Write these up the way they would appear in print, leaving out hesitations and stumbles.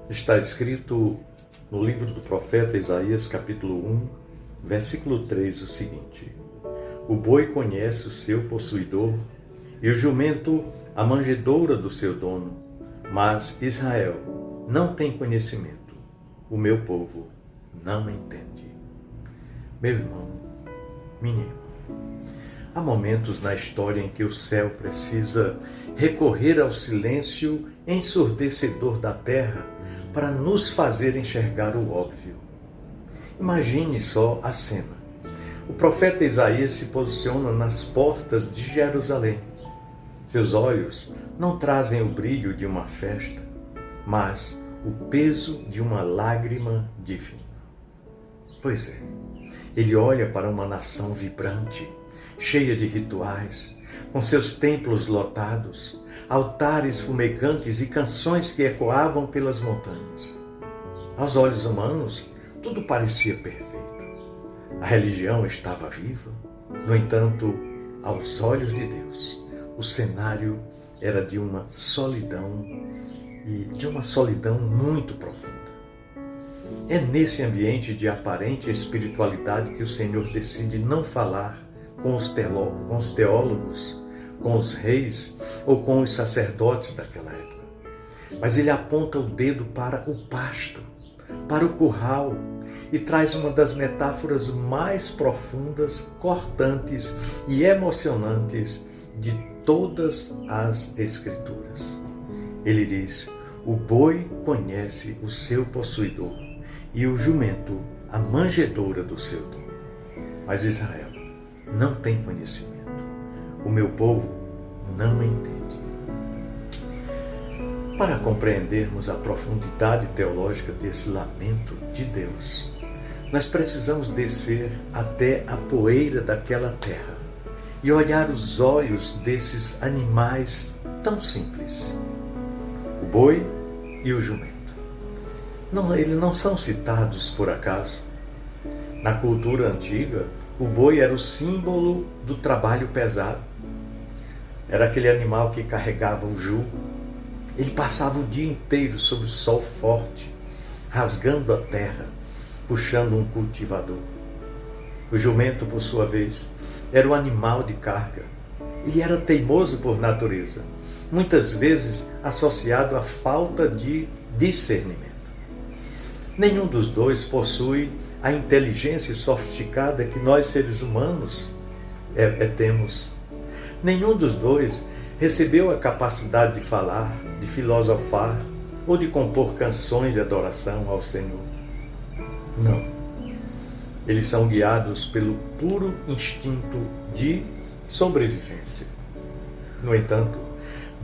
Está escrito no livro do profeta Isaías, capítulo 1, versículo 3, o seguinte: O boi conhece o seu possuidor, e o jumento a manjedoura do seu dono, mas Israel não tem conhecimento, o meu povo não entende. Meu irmão, minha irmã, há momentos na história em que o céu precisa recorrer ao silêncio ensurdecedor da terra para nos fazer enxergar o óbvio. Imagine só a cena. O profeta Isaías se posiciona nas portas de Jerusalém. Seus olhos não trazem o brilho de uma festa, mas o peso de uma lágrima divina. Pois é, ele olha para uma nação vibrante, cheia de rituais, com seus templos lotados, altares fumegantes e canções que ecoavam pelas montanhas. Aos olhos humanos, tudo parecia perfeito. A religião estava viva. No entanto, aos olhos de Deus, o cenário era de uma solidão e de uma solidão muito profunda. É nesse ambiente de aparente espiritualidade que o Senhor decide não falar com os teólogos, com os reis ou com os sacerdotes daquela época. Mas ele aponta o dedo para o pasto, para o curral, e traz uma das metáforas mais profundas, cortantes e emocionantes de todas as Escrituras. Ele diz: o boi conhece o seu possuidor e o jumento a manjedoura do seu dono. Mas Israel não tem conhecimento. O meu povo não entende. Para compreendermos a profundidade teológica desse lamento de Deus, nós precisamos descer até a poeira daquela terra e olhar os olhos desses animais tão simples. O boi e o jumento. Eles não são citados por acaso. Na cultura antiga, o boi era o símbolo do trabalho pesado. Era aquele animal que carregava o jugo. Ele passava o dia inteiro sob o sol forte, rasgando a terra, puxando um cultivador. O jumento, por sua vez, era o animal de carga. Ele era teimoso por natureza, muitas vezes associado à falta de discernimento. Nenhum dos dois possui a inteligência sofisticada que nós, seres humanos, temos. Nenhum dos dois recebeu a capacidade de falar, de filosofar ou de compor canções de adoração ao Senhor. Não. Eles são guiados pelo puro instinto de sobrevivência. No entanto,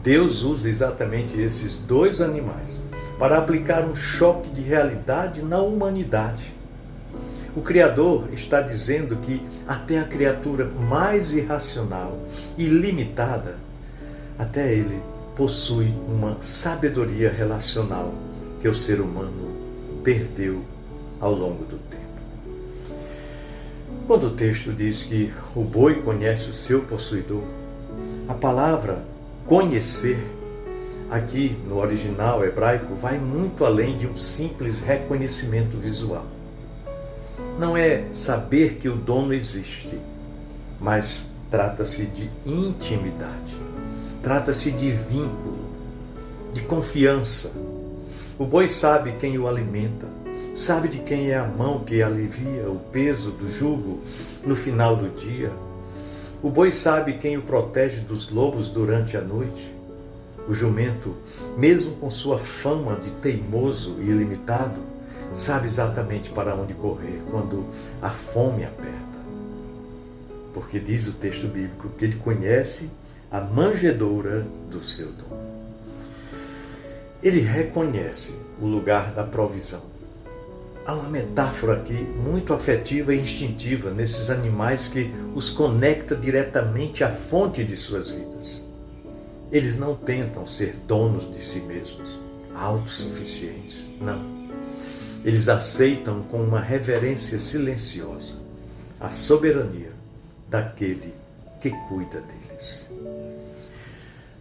Deus usa exatamente esses dois animais para aplicar um choque de realidade na humanidade. O Criador está dizendo que até a criatura mais irracional e limitada, até ele possui uma sabedoria relacional que o ser humano perdeu ao longo do tempo. Quando o texto diz que o boi conhece o seu possuidor, a palavra conhecer, aqui no original hebraico, vai muito além de um simples reconhecimento visual. Não é saber que o dono existe, mas trata-se de intimidade, trata-se de vínculo, de confiança. O boi sabe quem o alimenta, sabe de quem é a mão que alivia o peso do jugo no final do dia. O boi sabe quem o protege dos lobos durante a noite. O jumento, mesmo com sua fama de teimoso e ilimitado, sabe exatamente para onde correr quando a fome aperta. Porque diz o texto bíblico que ele conhece a manjedoura do seu dono. Ele reconhece o lugar da provisão. Há uma metáfora aqui muito afetiva e instintiva nesses animais que os conecta diretamente à fonte de suas vidas. Eles não tentam ser donos de si mesmos, autossuficientes, não. Eles aceitam com uma reverência silenciosa a soberania daquele que cuida deles.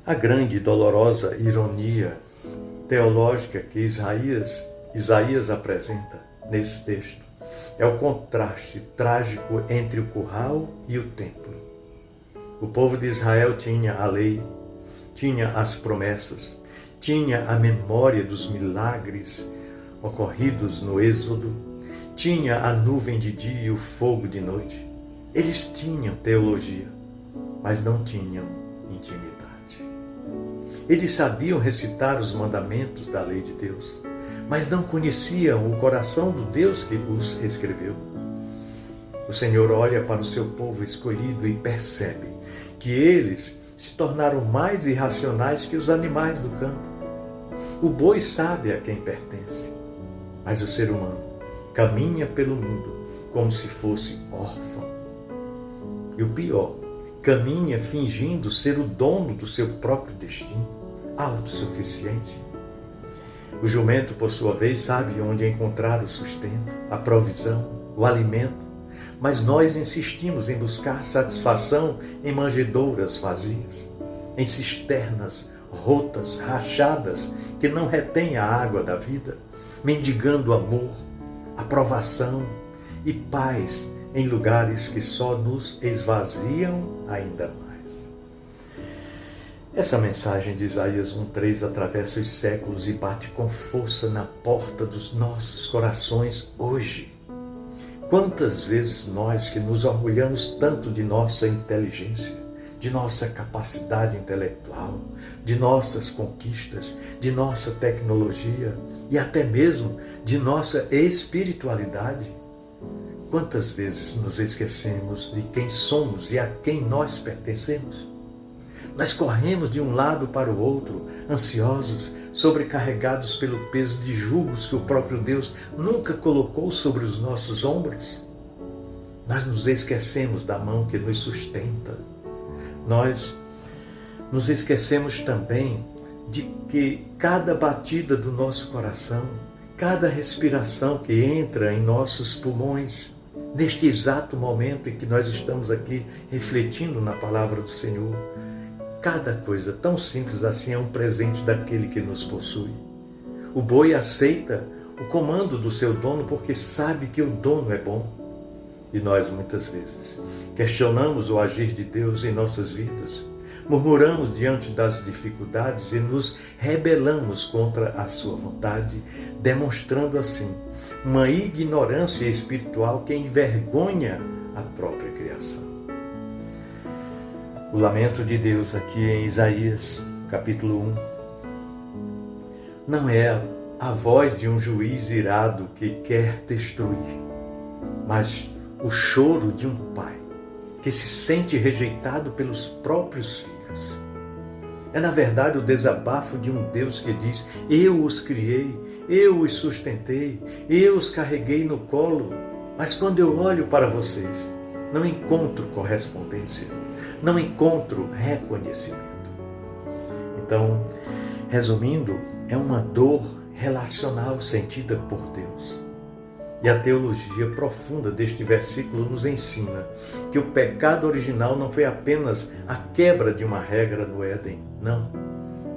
A grande e dolorosa ironia teológica que Isaías apresenta nesse texto é o contraste trágico entre o curral e o templo. O povo de Israel tinha a lei, tinha as promessas, tinha a memória dos milagres ocorridos no Êxodo, tinha a nuvem de dia e o fogo de noite. Eles tinham teologia, mas não tinham intimidade. Eles sabiam recitar os mandamentos da lei de Deus, mas não conheciam o coração do Deus que os escreveu. O Senhor olha para o seu povo escolhido e percebe que eles se tornaram mais irracionais que os animais do campo. O boi sabe a quem pertence, mas o ser humano caminha pelo mundo como se fosse órfão. E o pior, caminha fingindo ser o dono do seu próprio destino, autossuficiente. O jumento, por sua vez, sabe onde encontrar o sustento, a provisão, o alimento, mas nós insistimos em buscar satisfação em manjedouras vazias, em cisternas rotas, rachadas, que não retêm a água da vida, mendigando amor, aprovação e paz em lugares que só nos esvaziam ainda mais. Essa mensagem de Isaías 1:3 atravessa os séculos e bate com força na porta dos nossos corações hoje. Quantas vezes nós que nos orgulhamos tanto de nossa inteligência, de nossa capacidade intelectual, de nossas conquistas, de nossa tecnologia e até mesmo de nossa espiritualidade, quantas vezes nos esquecemos de quem somos e a quem nós pertencemos? Nós corremos de um lado para o outro, ansiosos, sobrecarregados pelo peso de julgos que o próprio Deus nunca colocou sobre os nossos ombros. Nós nos esquecemos da mão que nos sustenta. Nós nos esquecemos também de que cada batida do nosso coração, cada respiração que entra em nossos pulmões, neste exato momento em que nós estamos aqui refletindo na palavra do Senhor, cada coisa tão simples assim é um presente daquele que nos possui. O boi aceita o comando do seu dono porque sabe que o dono é bom. E nós muitas vezes questionamos o agir de Deus em nossas vidas, murmuramos diante das dificuldades e nos rebelamos contra a sua vontade, demonstrando assim uma ignorância espiritual que envergonha a própria criação. O lamento de Deus aqui em Isaías, capítulo 1, não é a voz de um juiz irado que quer destruir, mas o choro de um pai que se sente rejeitado pelos próprios filhos. É, na verdade, o desabafo de um Deus que diz: eu os criei, eu os sustentei, eu os carreguei no colo, mas quando eu olho para vocês, não encontro correspondência, não encontro reconhecimento. Então, resumindo, é uma dor relacional sentida por Deus. E a teologia profunda deste versículo nos ensina que o pecado original não foi apenas a quebra de uma regra no Éden, não.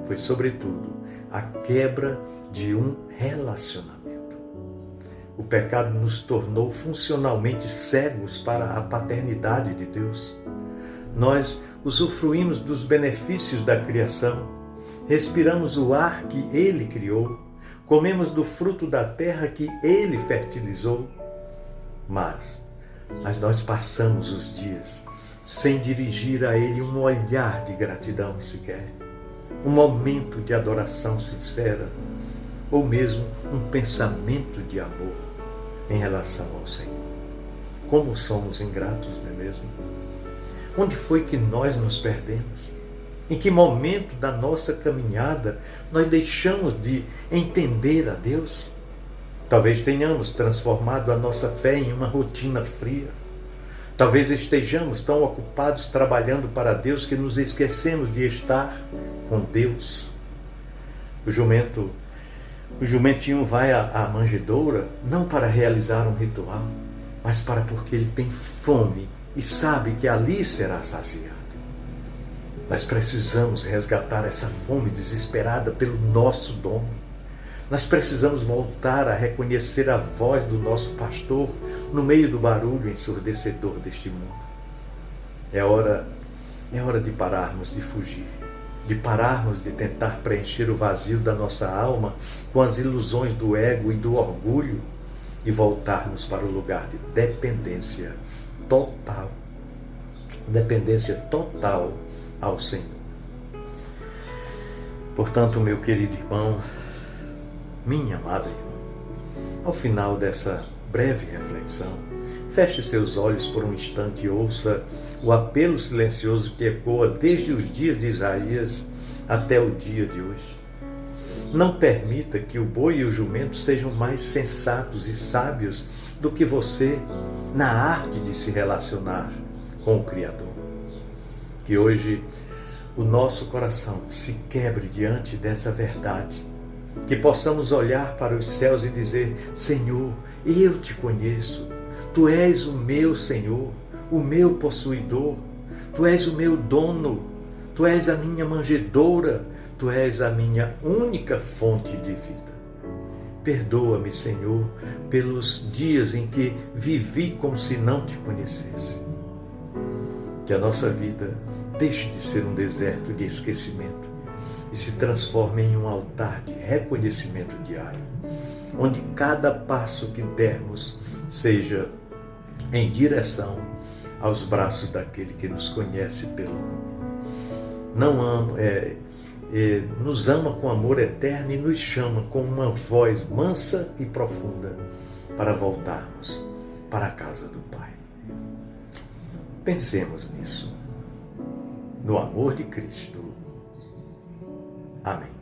Foi, sobretudo, a quebra de um relacionamento. O pecado nos tornou funcionalmente cegos para a paternidade de Deus. Nós usufruímos dos benefícios da criação, respiramos o ar que Ele criou, comemos do fruto da terra que Ele fertilizou, mas nós passamos os dias sem dirigir a Ele um olhar de gratidão sequer, um momento de adoração sincera, ou mesmo um pensamento de amor em relação ao Senhor. Como somos ingratos, não é mesmo? Onde foi que nós nos perdemos? Em que momento da nossa caminhada nós deixamos de entender a Deus? Talvez tenhamos transformado a nossa fé em uma rotina fria. Talvez estejamos tão ocupados trabalhando para Deus que nos esquecemos de estar com Deus. O jumentinho vai à manjedoura não para realizar um ritual, mas porque ele tem fome e sabe que ali será saciado. Nós precisamos resgatar essa fome desesperada pelo nosso dono. Nós precisamos voltar a reconhecer a voz do nosso pastor no meio do barulho ensurdecedor deste mundo. É hora de pararmos de fugir, de pararmos de tentar preencher o vazio da nossa alma com as ilusões do ego e do orgulho e voltarmos para o lugar de dependência total ao Senhor. Portanto, meu querido irmão, minha amada irmã, ao final dessa breve reflexão, feche seus olhos por um instante e ouça o apelo silencioso que ecoa desde os dias de Isaías até o dia de hoje. Não permita que o boi e o jumento sejam mais sensatos e sábios do que você na arte de se relacionar com o Criador. Que hoje o nosso coração se quebre diante dessa verdade. Que possamos olhar para os céus e dizer: Senhor, eu te conheço. Tu és o meu Senhor, o meu possuidor. Tu és o meu dono. Tu és a minha manjedoura. Tu és a minha única fonte de vida. Perdoa-me, Senhor, pelos dias em que vivi como se não te conhecesse. Que a nossa vida deixe de ser um deserto de esquecimento e se transforme em um altar de reconhecimento diário, onde cada passo que dermos seja em direção aos braços daquele que nos conhece pelo nome. Nos ama com amor eterno e nos chama com uma voz mansa e profunda para voltarmos para a casa do Pai. Pensemos nisso, no amor de Cristo. Amém.